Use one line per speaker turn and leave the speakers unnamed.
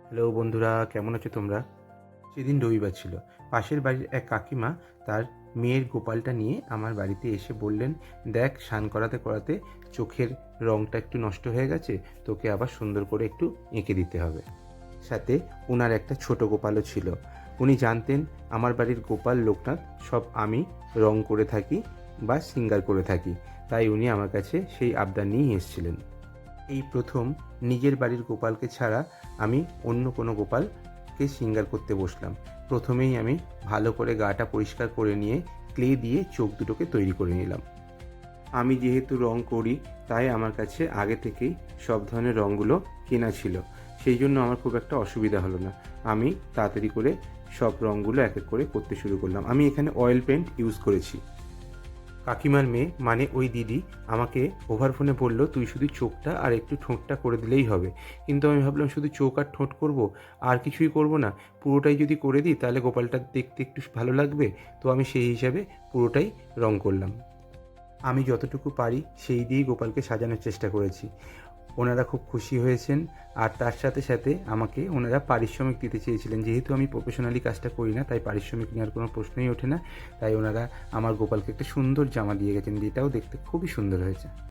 Hello বন্ধুরা, কেমন আছো তোমরা? সেদিন রবিবার ছিল। পাশের বাড়ির এক কাকিমা তার মেয়ের গোপালটা নিয়ে আমার বাড়িতে এসে বললেন, দেখ স্নান করাতে করাতে চোখের রঙটা একটু নষ্ট হয়ে গেছে, তোকে আবার সুন্দর করে একটু এঁকে দিতে হবে। সাথে ওনার একটা ছোট গোপালও ছিল। উনি জানতেন আমার বাড়ির গোপাল লোকনাথ সব আমি রং করে থাকি বা সিঙ্গার করে থাকি, তাই উনি আমার কাছে সেই আবদার নিয়েই এসেছিলেন। এই প্রথম নিজের বাড়ির গোপালকে ছাড়া আমি অন্য কোনো গোপালকে সিঙ্গার করতে বসলাম। প্রথমেই আমি ভালো করে গাটা পরিষ্কার করে নিয়ে ক্লে দিয়ে চোখ দুটোকে তৈরি করে নিলাম। আমি যেহেতু রং করি, তাই আমার কাছে আগে থেকেই সব ধরনের রঙগুলো কেনা ছিল। সেই জন্য আমার খুব একটা অসুবিধা হলো না। আমি তাড়াতাড়ি করে সব রঙগুলো এক এক করে করতে শুরু করলাম। আমি এখানে অয়েল পেন্ট ইউজ করেছি। কাকিমার মেয়ে মানে ওই দিদি আমাকে ওভার ফোনে বলল, তুই শুধু চোখটা আর একটু ঠোঁটটা করে দিলেই হবে। কিন্তু আমি ভাবলাম শুধু চোখ আর ঠোঁট করব, আর কিছুই করব না, পুরোটাই যদি করে দিই তাহলে গোপালটা দেখতে একটু ভালো লাগবে। তো আমি সেই হিসাবে পুরোটাই রং করলাম। আমি যতটুকু পারি সেই দিয়েই গোপালকে সাজানোর চেষ্টা করেছি। ওনারা খুব খুশি হয়েছেন। আর তার সাথে সাথে আমাকে ওনারা পারিশ্রমিক দিতে চেয়েছিলেন। যেহেতু আমি প্রফেশনালি কাজটা করি না, তাই পারিশ্রমিক নেওয়ার কোনো প্রশ্নই ওঠে না। তাই ওনারা আমার গোপালকে একটা সুন্দর জামা দিয়ে গেছেন, যেটাও দেখতে খুবই সুন্দর হয়েছে।